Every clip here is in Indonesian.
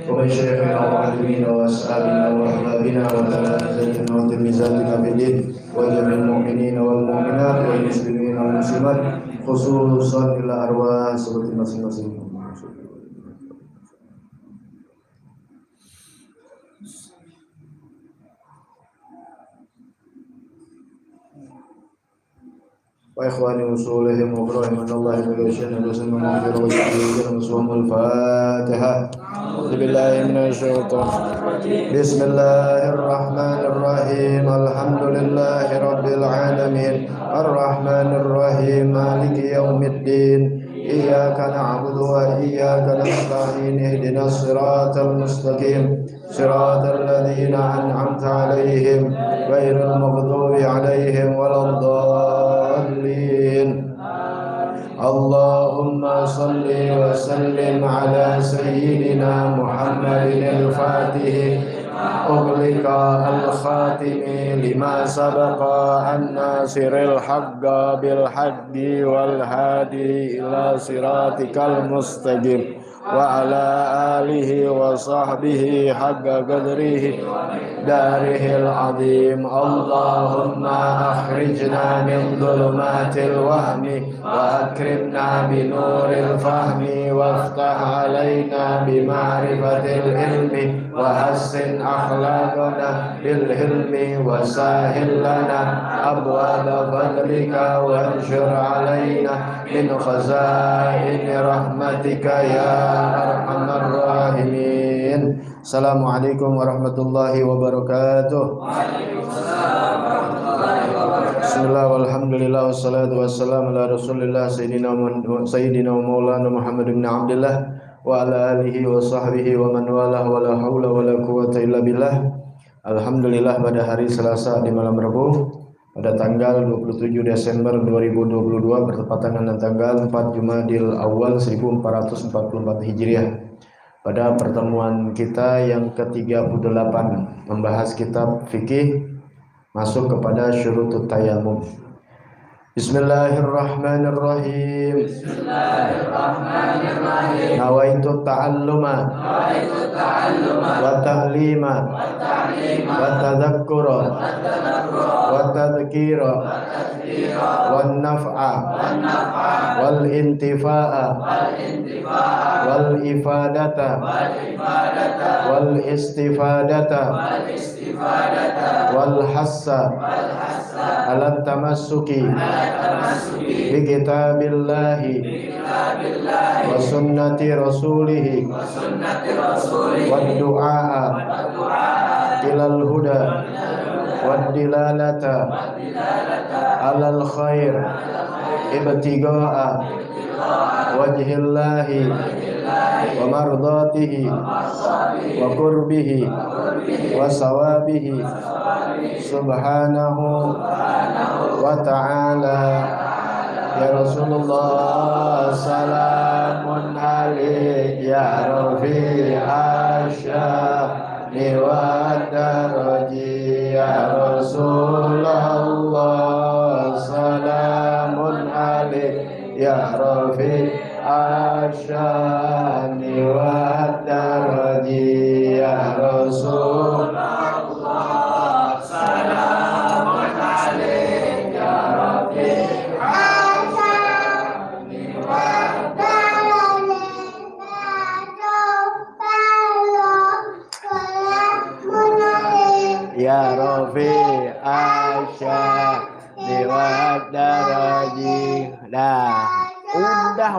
ومن شيخنا ومعلمينا وأصحابنا وأحبابنا وتلامذتنا وتلميذاتنا في الدين وجميع المؤمنين والمؤمنات والمسلمين والمسلمات خصوصا إلى أرواح seperti masing-masing. Wa ikhwani usulihim wa rahimahullah wa syana wa sunna wa Al-Fatihah. Billahi minasyaitonir Bismillahirrahmanirrahim. Alhamdulillahi rabbil alamin. Arrahmanir rahim. Maliki yaumiddin. Iyyaka na'budu wa iyyaka nasta'in. Ihdinas siratal mustaqim. Siratal ladzina an'amta 'alaihim ghairil maghdubi 'alaihim waladdallin. Allahumma salli wa sallim ala sayyidina Muhammadin al-Fatih ughliqa al-khatimi lima sabaqa an-nasiril haqqa bil haqqi wal hadi ila siratikal mustaqim wa ala alihi wa sahbihi haqqa qadrihi darihil azim. Allahumma akhrijna min dhulumatil wahmi wa akrimna bi nuril fahmi waftah alaina bi ma'rifatil ilmi wa hassin akhlaqana bil hilmi wa sahil lana abwaba fadlika wa anshur alaina min khazain rahmatika ya arhamar rahimin. Assalamualaikum warahmatullahi wabarakatuh. Bismillah walhamdulillah wassalatu wassalamu ala rasulillah sayyidina wa maulana Muhammad ibn Abdullah wa ala alihi wa sahbihi wa man walah wa la hawla wa la quwwata illa billah. Alhamdulillah pada hari Selasa di malam Rabu pada tanggal 27 Desember 2022 bertepatan dengan tanggal 4 Jumadil Awal 1444 Hijriah. Pada pertemuan kita yang ke-38 membahas kitab fikih masuk kepada syurutut tayammum. Bismillahirrahmanirrahim. Bismillahirrahmanirrahim. Nawaitu ta'alluma wa ta'lima wa tadhakkura wa tadhkira wan naf'a wal intifa'a wal ifadata wal istifadata wal hassa ala tamassuki bi kitabillahi wa sunnati rasulihi wa du'a ilal huda wa dilalata alal khair ibtiga'a wajhillahi wa mardatihi wa qurbihi wa sawabihi subhanahu wa ta'ala. Ya Rasulullah salamun alaik ya Rafi asyani wa daraji. Ya Rasulullah salamun alaik ya Rafi asyani wa daraji. Ya Rasulullah salamun alaik ya Rafi ya Rafi Asya Dewa Daraji. Udah.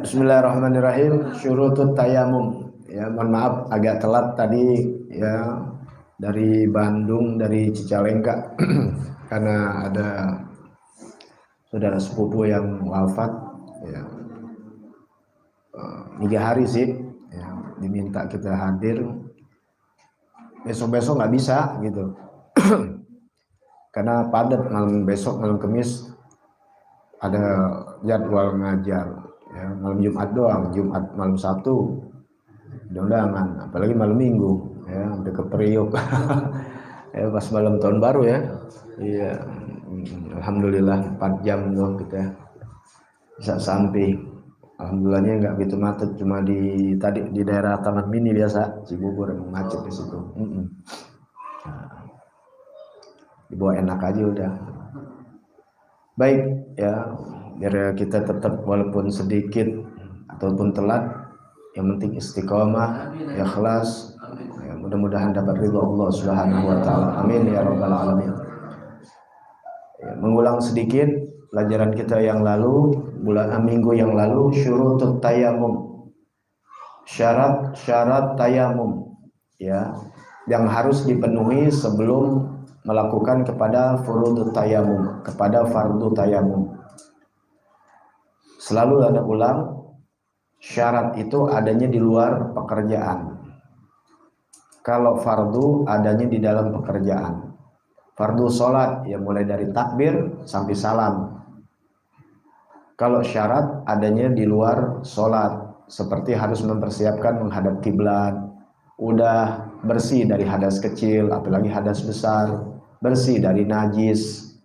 Bismillahirrahmanirrahim. Syurutut tayammum. Ya, mohon maaf agak telat tadi ya dari Bandung, dari Cicalengka karena ada saudara sepupu yang wafat ya. 3 hari sih ya, diminta kita hadir besok-besok nggak bisa gitu. Karena padat malam besok, malam Kamis ada jadwal ngajar ya, malam Jumat doang, Jumat malam Sabtu ada undangan, apalagi malam Minggu ya, udah ke Priok. Ya, pas malam tahun baru ya. Iya, alhamdulillah 4 jam loh kita bisa sampai. Alhamdulillahnya nggak begitu macet, cuma tadi di daerah Taman Mini biasa Cibubur emang macet di situ. Dibawa enak aja udah. Baik ya, biar kita tetap walaupun sedikit ataupun telat, yang penting istiqomah, ikhlas. Ya, mudah-mudahan dapat ridho Allah Subhanahu wa taala. Amin ya rabbal alamin. Ya, mengulang sedikit pelajaran kita yang lalu, minggu yang lalu, syurutut tayamum. Syarat tayamum ya, yang harus dipenuhi sebelum melakukan kepada furudut tayamum, kepada fardu tayamum. Selalu ada ulang, syarat itu adanya di luar pekerjaan. Kalau fardu adanya di dalam pekerjaan. Fardu sholat ya mulai dari takbir sampai salam. Kalau syarat adanya di luar sholat, seperti harus mempersiapkan menghadap kiblat, udah bersih dari hadas kecil, apalagi hadas besar, bersih dari najis,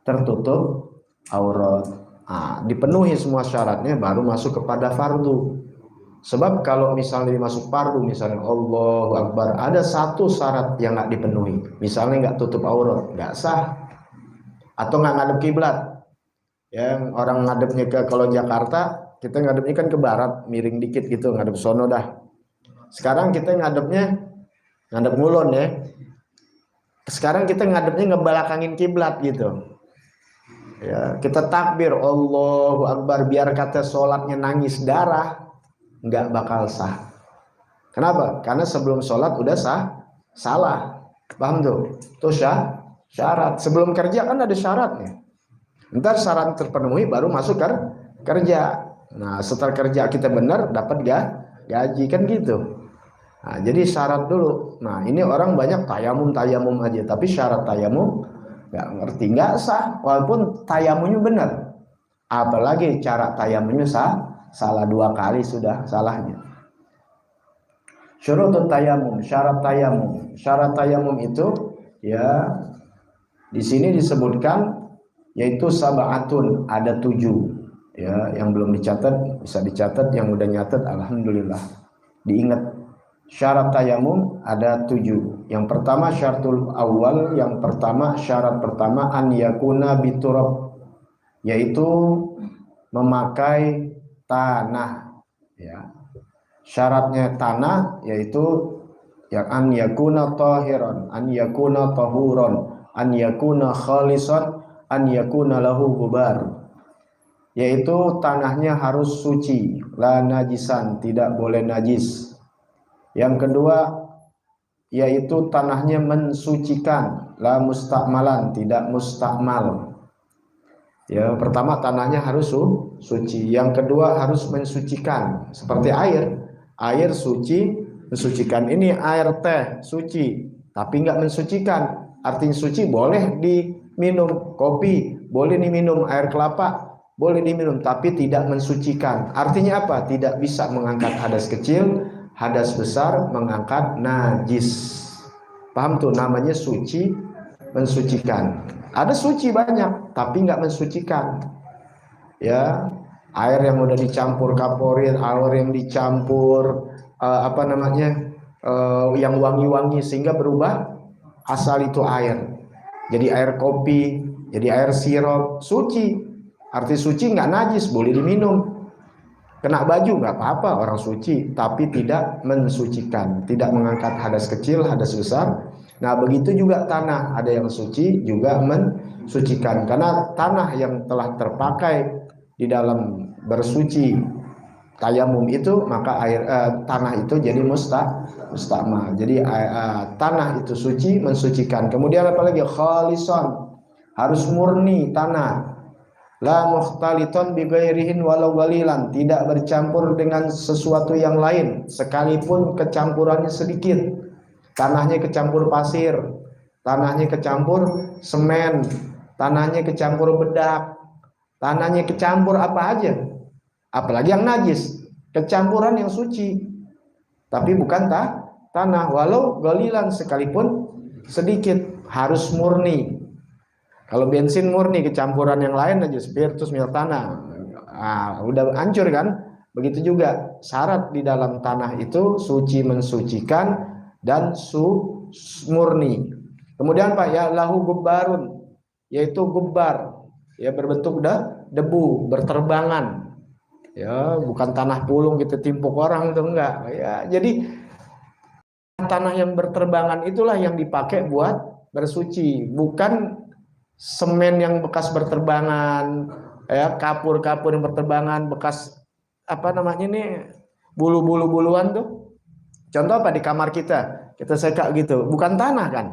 tertutup aurat. Dipenuhi semua syaratnya baru masuk kepada fardu. Sebab kalau misalnya masuk fardu, misalnya Allahu Akbar, ada satu syarat yang nggak dipenuhi, misalnya nggak tutup aurat, nggak sah, atau nggak ngadep kiblat. Yang orang ngadepnya ke, kalau Jakarta kita ngadepnya kan ke barat, miring dikit gitu, ngadep sono dah. Sekarang kita ngadep ngulon ya. Sekarang kita ngadepnya ngebelakangin kiblat gitu. Ya, kita takbir Allahu Akbar, biar kata sholatnya nangis darah, nggak bakal sah. Kenapa? Karena sebelum sholat udah salah. Paham tuh? Tuh syarat. Sebelum kerja kan ada syaratnya. Ntar syarat terpenuhi baru masuk kerja. Nah, setelah kerja kita benar dapat gaji kan gitu. Nah, jadi syarat dulu. Nah, ini orang banyak tayamum aja, tapi syarat tayamum nggak ngerti, nggak sah walaupun tayamumnya benar. Apalagi cara tayamumnya salah 2 kali sudah salahnya. Syurutut tayamum, syarat tayamum. Syarat tayamum itu ya di sini disebutkan yaitu sab'atun, ada 7 ya. Yang belum dicatat bisa dicatat, yang udah nyatat alhamdulillah diingat. Syarat tayamum ada 7. Yang pertama syaratul awal, syarat pertama an yakuna biturab, yaitu memakai tanah ya. Syaratnya tanah yaitu yang an yakuna tahiran, an yakuna tahuron, an yakuna khalisan, an yakuna lahu gubar, yaitu tanahnya harus suci, la najisan, tidak boleh najis. Yang kedua yaitu tanahnya mensucikan, la mustakmalan, tidak mustakmal. Ya, pertama tanahnya harus suci, yang kedua harus mensucikan, seperti air suci mensucikan. Ini air teh suci tapi nggak mensucikan, artinya suci boleh diminum, kopi boleh diminum, air kelapa boleh diminum, tapi tidak mensucikan. Artinya apa? Tidak bisa mengangkat hadas kecil, hadas besar, mengangkat najis. Paham tuh, namanya suci mensucikan. Ada suci banyak tapi nggak mensucikan ya. Air yang udah dicampur kaporit, air yang dicampur yang wangi-wangi sehingga berubah asal itu air, jadi air kopi, jadi air sirup, suci. Arti suci nggak najis, boleh diminum. Kena baju nggak apa-apa, orang suci, tapi tidak mensucikan, tidak mengangkat hadas kecil, hadas besar. Nah, begitu juga tanah, ada yang suci juga mensucikan, karena tanah yang telah terpakai di dalam bersuci tayamum itu, maka tanah itu jadi mustakmal. Jadi tanah itu suci, mensucikan. Kemudian apalagi khalison, harus murni tanah. La mukhtaliton bi ghairihin walau qalilan, tidak bercampur dengan sesuatu yang lain sekalipun kecampurannya sedikit. tanahnya kecampur pasir, tanahnya kecampur semen, tanahnya kecampur bedak, tanahnya kecampur apa aja, apalagi yang najis, kecampuran yang suci, tapi bukan tanah, walau galilan sekalipun sedikit, harus murni. Kalau bensin murni, kecampuran yang lain aja, spiritus, minyak tanah, udah hancur kan. Begitu juga syarat di dalam tanah itu suci, mensucikan, dan murni. Kemudian Pak, ya lahu gubbarun, yaitu gubbar, ya berbentuk debu, berterbangan. Ya, bukan tanah pulung kita timpuk orang itu enggak. Ya, jadi tanah yang berterbangan itulah yang dipakai buat bersuci, bukan semen yang bekas berterbangan, ya kapur-kapur yang berterbangan, bekas apa namanya ini, bulu-buluan tuh. Contoh apa, di kamar kita seka gitu, bukan tanah kan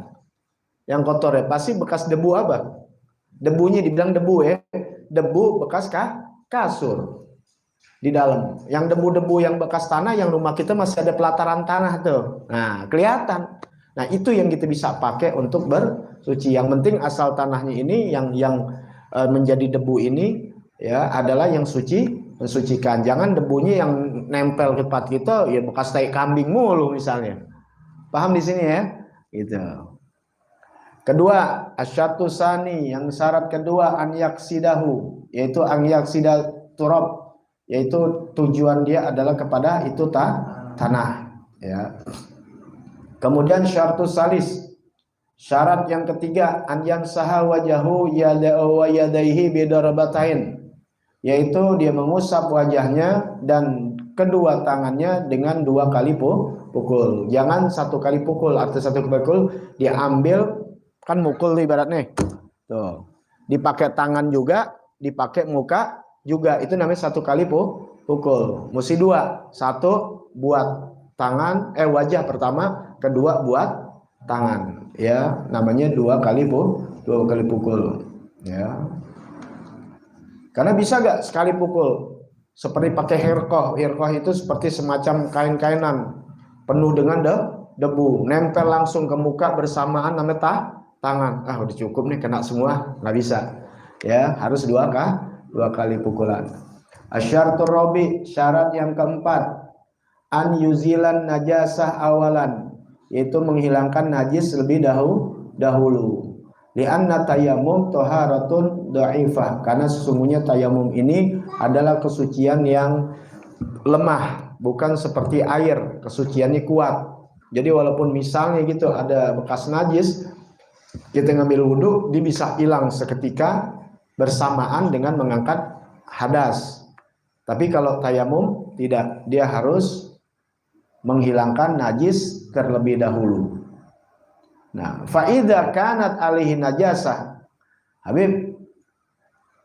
yang kotor ya, pasti bekas debu. Apa debunya, dibilang debu ya, debu bekas kasur di dalam. Yang debu-debu yang bekas tanah, yang rumah kita masih ada pelataran tanah tuh, nah kelihatan. Nah itu yang kita bisa pakai untuk bersuci. Yang penting asal tanahnya ini yang menjadi debu ini ya adalah yang suci, mensucikan. Jangan debunya yang nempel ke tempat kita ya bekas tai kambing mulu misalnya. Paham di sini ya? Gitu. Kedua, asyatu sani, yang syarat kedua, an yaksidahu, yaitu an yaksida turab, yaitu tujuan dia adalah kepada itu tanah ya. Kemudian syartus salis, syarat yang ketiga, an yamsaha wajahu wa yadaihi bidarabatain, yaitu dia mengusap wajahnya dan kedua tangannya dengan 2 kali pukul. Jangan 1 kali pukul atau 1 kali pukul, dia ambil kan mukul ibaratnya tuh, dipakai tangan juga, dipakai muka juga, itu namanya 1 kali pukul. Mesti 2, 1 buat tangan wajah pertama, kedua buat tangan ya, namanya 2 kali pukul ya. Karena bisa gak sekali pukul seperti pakai hirqah itu seperti semacam kain-kainan penuh dengan debu, nempel langsung ke muka bersamaan namanya tangan. Udah cukup nih, kena semua, nggak bisa ya, harus 2 kali pukulan. Asyartur rabi, syarat yang keempat, an yuzilan najasah awalan, yaitu menghilangkan najis lebih dahulu. Lianna tayamum toharatun dhaifah, karena sesungguhnya tayamum ini adalah kesucian yang lemah, bukan seperti air, kesuciannya kuat. Jadi walaupun misalnya gitu ada bekas najis, kita ngambil wudhu, dia bisa hilang seketika bersamaan dengan mengangkat hadas. Tapi kalau tayamum tidak, dia harus menghilangkan najis terlebih dahulu. Nah, faida kanat alaihi najasah, Habib,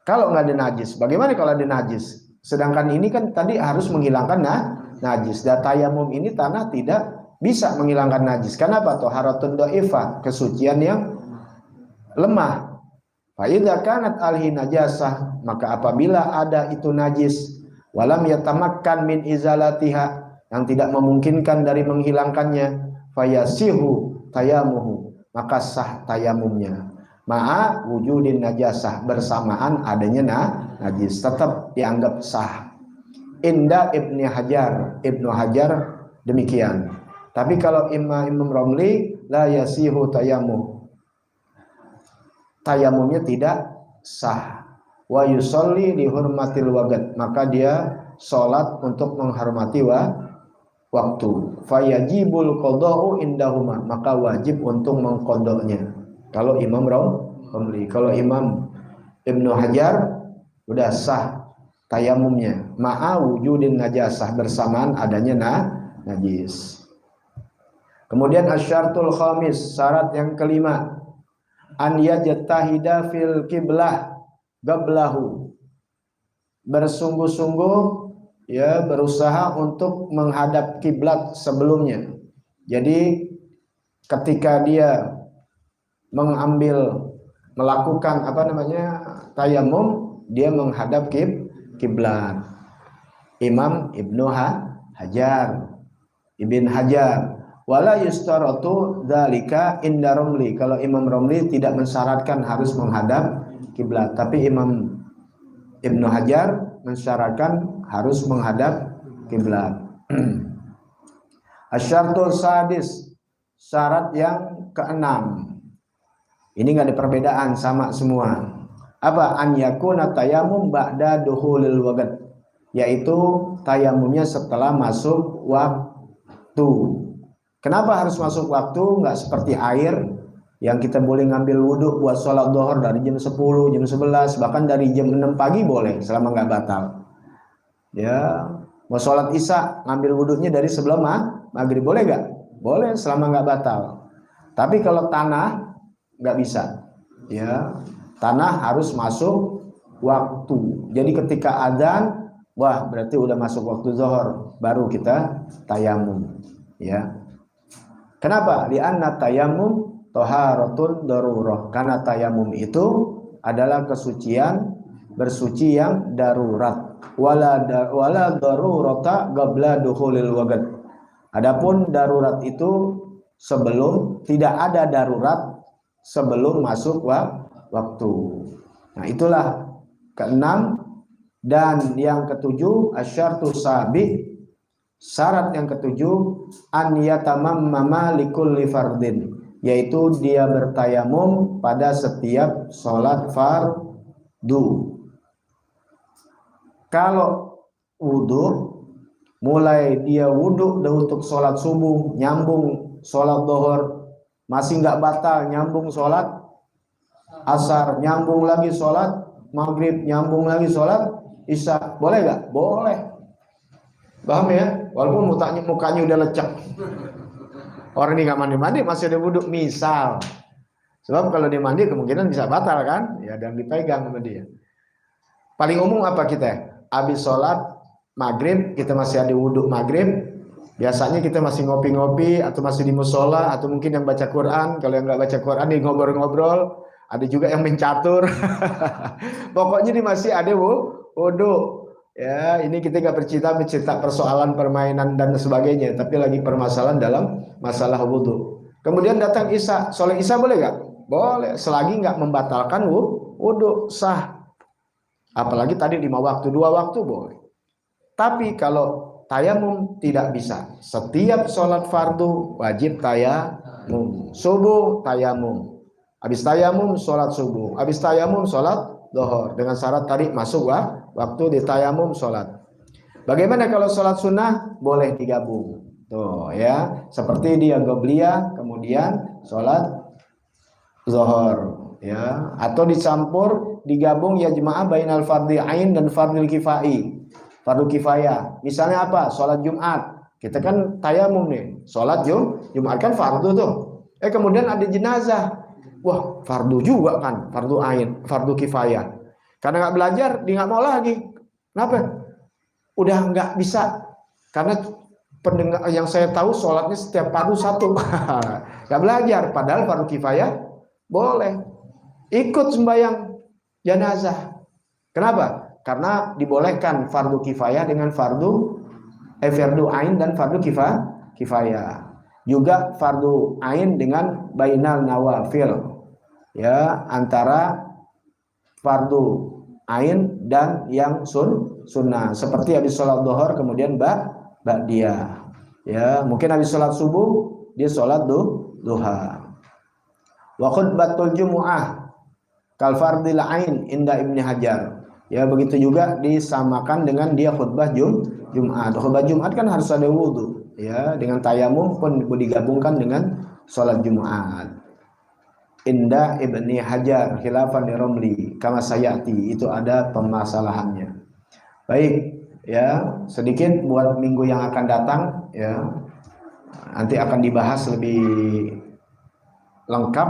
kalau nggak ada najis, bagaimana kalau ada najis? Sedangkan ini kan tadi harus menghilangkan najis. Dan tayamum ini tanah tidak bisa menghilangkan najis. Kenapa? Toharatun dhaifah, kesucian yang lemah. Faida kanat alaihi najasah, maka apabila ada itu najis, walam yatamakkan min izalatiha, yang tidak memungkinkan dari menghilangkannya, fayasihu tayamuhu, maka sah tayamumnya. Ma'a wujudin najasah, bersamaan adanya najis, tetap dianggap sah. Inda Ibnu Hajar demikian. Tapi kalau Imam Romli, la yasihu tayamum, tayamumnya tidak sah. Wa yusolli li hurmatil waqt, maka dia sholat untuk menghormati waktu. Fayajibul qada'u indahuma, maka wajib untuk mengqadanya. Kalau Imam Romli, kalau Imam Ibnu Hajar udah sah tayamumnya, ma'a wujudin najasah, bersamaan adanya najis. Kemudian asyartul khamis, syarat yang kelima, an yajtahida fil qiblah gablahu, bersungguh-sungguh ya, berusaha untuk menghadap kiblat sebelumnya. Jadi ketika dia melakukan tayamum, dia menghadap kiblat. Imam Ibn Hajar Wala yustaratu dzalika inda Romli. Kalau Imam Romli tidak mensyaratkan harus menghadap kiblat, tapi Imam Ibnu Hajar mensyaratkan harus menghadap kiblat. Asyartul sadis, syarat yang keenam. Ini nggak ada perbedaan, sama semua. Apa? An yakuna tayamum ba'da duhulil waqt, yaitu tayamumnya setelah masuk waktu. Kenapa harus masuk waktu? Nggak seperti air yang kita boleh ngambil wudhu buat sholat dhuhr dari jam 10, jam 11, bahkan dari jam 6 pagi boleh selama nggak batal. Ya, mau sholat isya ngambil wudhunya dari sebelum maghrib boleh nggak? Boleh selama nggak batal. Tapi kalau tanah nggak bisa. Ya, tanah harus masuk waktu. Jadi ketika adzan, wah berarti udah masuk waktu zuhur, baru kita tayamum. Ya. Kenapa? Li'anna tayamum toharatun darurah. Karena tayamum itu adalah kesucian, bersuci yang darurat. Wala darurata qabla dukhulil waqt. Adapun darurat itu sebelum, tidak ada darurat sebelum masuk waktu. Nah, itulah keenam. Dan yang ketujuh, asyartu sabi, syarat yang ketujuh, an yatamammama likulli fardin, yaitu dia bertayamum pada setiap sholat fardu. Kalau wudhu, mulai dia wudhu untuk sholat subuh, nyambung sholat dhuhr, masih nggak batal, nyambung sholat asar, nyambung lagi sholat maghrib, nyambung lagi sholat isya, boleh nggak? Boleh. Paham ya? Walaupun mukanya udah lecek. Orang ini nggak mandi-mandi masih ada wudhu misal. Sebab kalau dia mandi kemungkinan bisa batal kan? Ya, dan dipegang sama dia. Paling umum apa kita? Habis sholat maghrib kita masih ada wudhu maghrib. Biasanya kita masih ngopi-ngopi atau masih di musola atau mungkin yang baca Quran. Kalau yang nggak baca Quran nih ngobrol-ngobrol. Ada juga yang mencatur. Pokoknya ini masih ada wudhu. Ya, ini kita nggak bercerita persoalan permainan dan sebagainya, tapi lagi permasalahan dalam masalah wudhu. Kemudian datang isya, sholat isya boleh nggak? Boleh, selagi nggak membatalkan wudhu, sah. Apalagi tadi 5 waktu, 2 waktu boleh. Tapi kalau tayamum tidak bisa. Setiap sholat fardu wajib tayamum. Subuh tayamum. Habis tayamum sholat subuh. Habis tayamum sholat dhuhr. Dengan syarat tadi masuk waktu di tayamum sholat. Bagaimana kalau sholat sunnah? Boleh digabung. Tuh ya, seperti dia qobliyah kemudian sholat zuhur ya, atau dicampur digabung ya jemaah bainal fardhi ain dan fardhil kifai. Fardu kifayah. Misalnya apa? Sholat Jumat. Kita kan tayamum nih. Sholat Jumat kan fardu tuh. Kemudian ada jenazah. Wah, fardu juga kan, fardu ain, fardu kifayah. Karena nggak belajar, dia nggak mau lagi. Kenapa? Udah nggak bisa. Karena pendengar yang saya tahu sholatnya setiap fardu satu. Nggak belajar. Padahal fardu kifayah boleh. Ikut sembahyang jenazah. Kenapa? Karena dibolehkan fardu kifayah dengan fardu ain dan fardu kifayah. Juga fardu ain dengan bainal nawafil. Ya, antara fardu ain dan yang sunnah. Seperti habis sholat dhuhr kemudian ba'diyah. Ya, mungkin habis sholat subuh dia sholat duha. Wa khutbatul jumu'ah kal fardil ain inda Ibnu Hajar. Ya, begitu juga disamakan dengan dia khutbah Jumat. Khutbah Jumat kan harus ada wudhu. Ya, dengan tayamum pun digabungkan dengan sholat Jumat. Inda Ibni Hajar khilafan Romli kama sayati, itu ada permasalahannya. Baik ya, sedikit buat minggu yang akan datang ya, nanti akan dibahas lebih lengkap,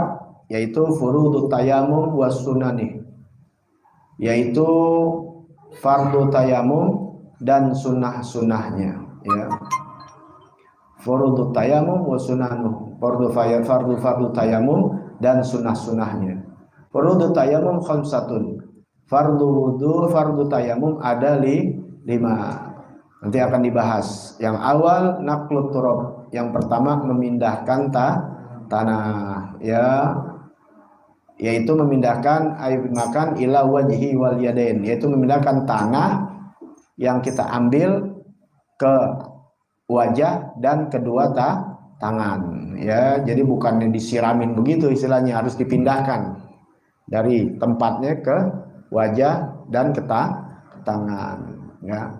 yaitu furudut tayamum was sunani, yaitu fardu tayamum dan sunnah-sunnahnya ya. Furudut tayamum was sunanu, fardu tayamum dan sunnah-sunnahnya. Furudut tayamum khamsatun. Fardu tayamum ada 5. Nanti akan dibahas. Yang awal naqlut turab, Yang pertama memindahkan tanah, ya, yaitu memindahkan air makan ila wajhi wal yadain, yaitu memindahkan tanah yang kita ambil ke wajah dan kedua tangan, ya. Jadi bukannya disiramin begitu istilahnya, harus dipindahkan dari tempatnya ke wajah dan ke tangan, ya.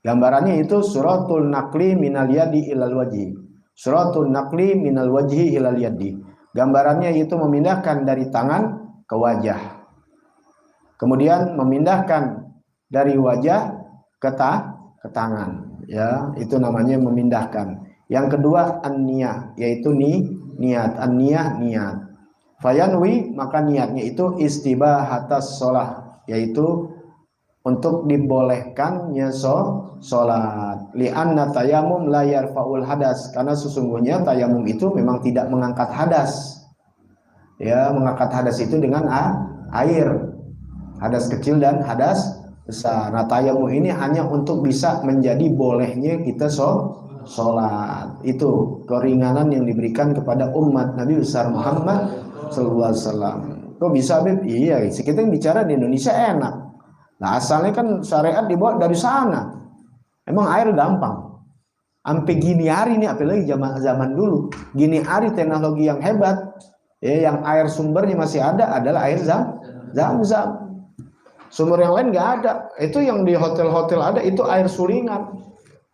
Gambarannya itu suratul naqli minal yadi ilal wajhi. Suratul naqli minal wajhi ilal yadi. Gambarannya itu memindahkan dari tangan ke wajah. Kemudian memindahkan dari wajah ke tangan, ya, itu namanya memindahkan. Yang kedua an-niyah, yaitu niat, an-niyah niat. Fayanwi, maka niatnya itu istibahatas shalah, yaitu untuk dibolehkannya sholat. Li'anna tayamum la yarfa'ul hadas, karena sesungguhnya tayamum itu memang tidak mengangkat hadas. Ya, mengangkat hadas itu dengan air. Hadas kecil dan hadas besar. Nah, tayamum ini hanya untuk bisa menjadi bolehnya kita sholat. Itu keringanan yang diberikan kepada umat Nabi besar Muhammad sallallahu alaihi wasallam. Kok bisa, Beb? Iya, kita bicara di Indonesia enak. Nah, asalnya kan syariat dibawa dari sana. Emang air gampang. Sampai gini hari nih, apalagi zaman dulu. Gini hari teknologi yang hebat, ya, yang air sumbernya masih ada adalah air zam-zam. Sumber yang lain nggak ada. Itu yang di hotel-hotel ada, itu air suringan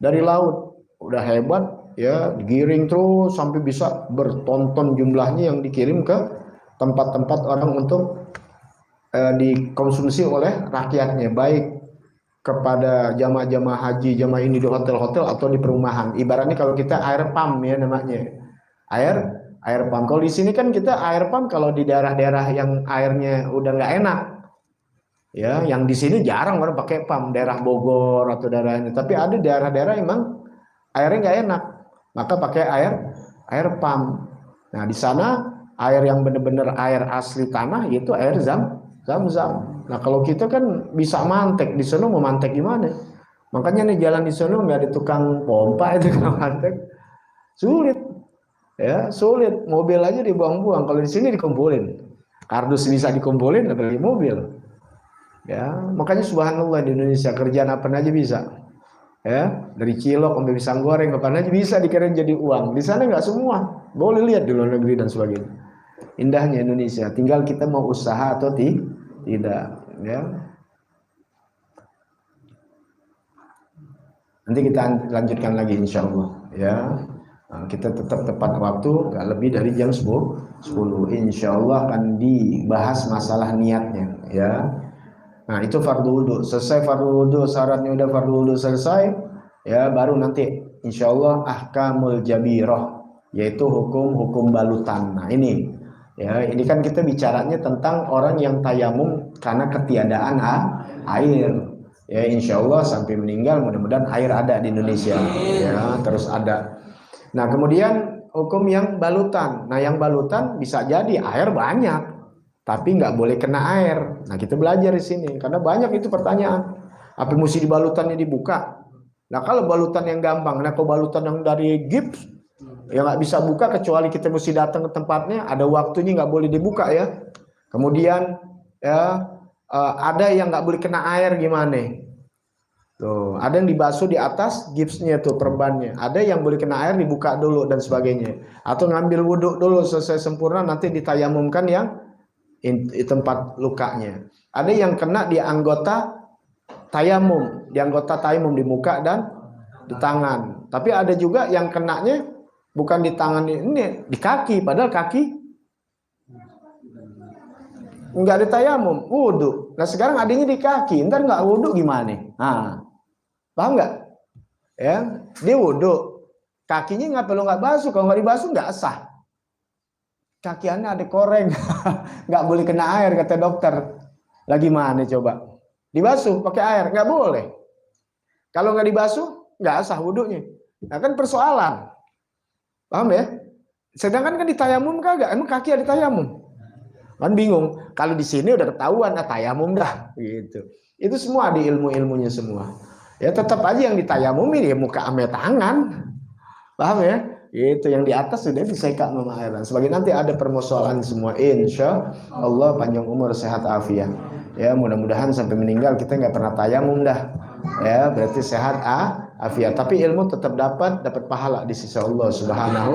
dari laut. Udah hebat, ya, digiring terus sampai bisa bertonton jumlahnya yang dikirim ke tempat-tempat orang untuk dikonsumsi oleh rakyatnya, baik kepada jamaah-jamaah haji, jamaah ini di hotel-hotel atau di perumahan. Ibaratnya kalau kita air pump, ya namanya. Air pump. Kalau di sini kan kita air pump kalau di daerah-daerah yang airnya udah nggak enak. Ya, yang di sini jarang orang pakai pump, daerah Bogor atau daerahnya. Tapi ada daerah-daerah emang airnya nggak enak, maka pakai air pump. Nah, di sana air yang benar-benar air asli tanah yaitu air zam-zam. Nah, kalau kita kan bisa mantek, di sana mau mantek gimana? Makanya nih jalan di sana nggak ada tukang pompa itu kan mantek, sulit, ya, sulit. Mobil aja dibuang-buang, kalau di sini dikumpulin. Kardus bisa dikumpulin, apalagi mobil. Ya, makanya subhanallah di Indonesia kerjaan apa aja bisa. Ya, dari cilok sampai pisang goreng apa aja bisa dikira jadi uang. Di sana nggak semua. Boleh lihat di luar negeri dan sebagainya. Indahnya Indonesia, tinggal kita mau usaha atau tidak, ya. Nanti kita lanjutkan lagi insya Allah, ya. Nah, kita tetap tepat waktu, nggak lebih dari jam 10. Insya Allah akan dibahas masalah niatnya, ya. Nah, itu fardu wudu. Selesai fardu wudu, syaratnya udah fardu wudu selesai, ya, baru nanti insya Allah ahkamul jabirah, yaitu hukum-hukum balutan. Nah, ini, ya, ini kan kita bicaranya tentang orang yang tayamum karena ketiadaan air. Ya, insya Allah sampai meninggal mudah-mudahan air ada di Indonesia, ya, terus ada. Nah, kemudian hukum yang balutan. Nah, yang balutan bisa jadi air banyak, tapi nggak boleh kena air. Nah, kita belajar di sini karena banyak itu pertanyaan. Apa mesti di balutannya dibuka? Nah, kalau balutan yang gampang, nah kalau balutan yang dari gips, ya nggak bisa buka kecuali kita mesti datang ke tempatnya, ada waktunya, nggak boleh dibuka, ya. Kemudian, ya, ada yang nggak boleh kena air gimana? Tuh, ada yang dibasuh di atas gipsnya tuh perbannya, ada yang boleh kena air dibuka dulu dan sebagainya, atau ngambil wudhu dulu selesai sempurna nanti ditayamumkan yang di tempat lukanya. Ada yang kena di anggota tayamum, di muka dan di tangan. Tapi ada juga yang kenanya bukan di tangan, ini di kaki, padahal kaki nggak ada tayamum, wudhu. Nah, sekarang adanya di kaki, ntar nggak wudhu gimana? Nah, paham nggak? Ya, dia wudhu, kakinya nggak basuh, kalau nggak dibasuh nggak sah. Kaki Anda ada koreng, nggak boleh kena air kata dokter. Lagi mana coba? Dibasuh pakai air, nggak boleh. Kalau nggak dibasuh, nggak sah wudhunya. Nah, kan persoalan, paham ya? Sedangkan kan di tayamum kagak, emang kaki ada tayamum? Kan bingung. Kalau di sini udah ketahuan tayamum dah gitu. Itu semua di ilmu-ilmunya semua. Ya tetap aja yang ditayamumin ya muka ame tangan. Paham ya? Itu yang di atas sudah disekat sama airan. Sebagai nanti ada permusuhan semua. Insya Allah panjang umur sehat afiat. Ya mudah-mudahan sampai meninggal kita nggak pernah tayamum dah. Ya berarti sehat afiat. Tapi ilmu tetap dapat pahala di sisi Allah Subhanahu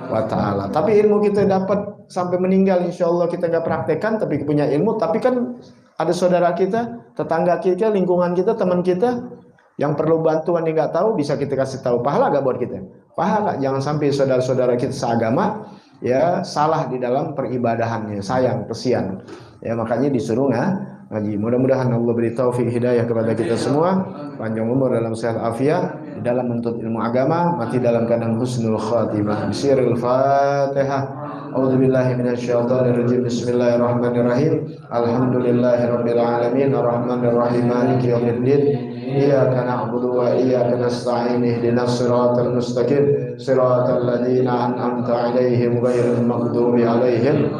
wa Ta'ala. Tapi ilmu kita dapat sampai meninggal, insya Allah kita nggak praktekkan, tapi punya ilmu. Tapi kan ada saudara kita, tetangga kita, lingkungan kita, teman kita yang perlu bantuan yang nggak tahu, bisa kita kasih tahu. Pahala nggak buat kita? Pahala. Jangan sampai saudara-saudara kita seagama ya salah di dalam peribadahannya. Sayang, kesian. Ya makanya disuruh ngaji. Mudah-mudahan Allah beri taufik hidayah kepada kita semua, panjang umur dalam sehat afiat, di dalam menuntut ilmu agama, mati dalam keadaan husnul khatimah. Bismillahil Fatihah. A'udzubillahi minasyaitonirrajim. Bismillahirrahmanirrahim. Alhamdulillahirabbil alamin arrahmanir rahim maliki yaumiddin. Iyyaka na'budu wa iyyaka nasta'in ihdinas siratal mustaqim siratal ladzina an'amta 'alaihim ghairil maghdubi 'alaihim.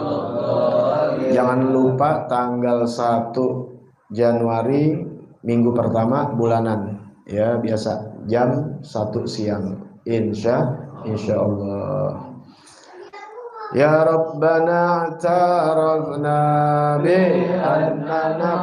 Jangan lupa tanggal 1 Januari minggu pertama bulanan ya biasa jam 1 siang insya Allah. Ya Rabbana ta'arafna bi annana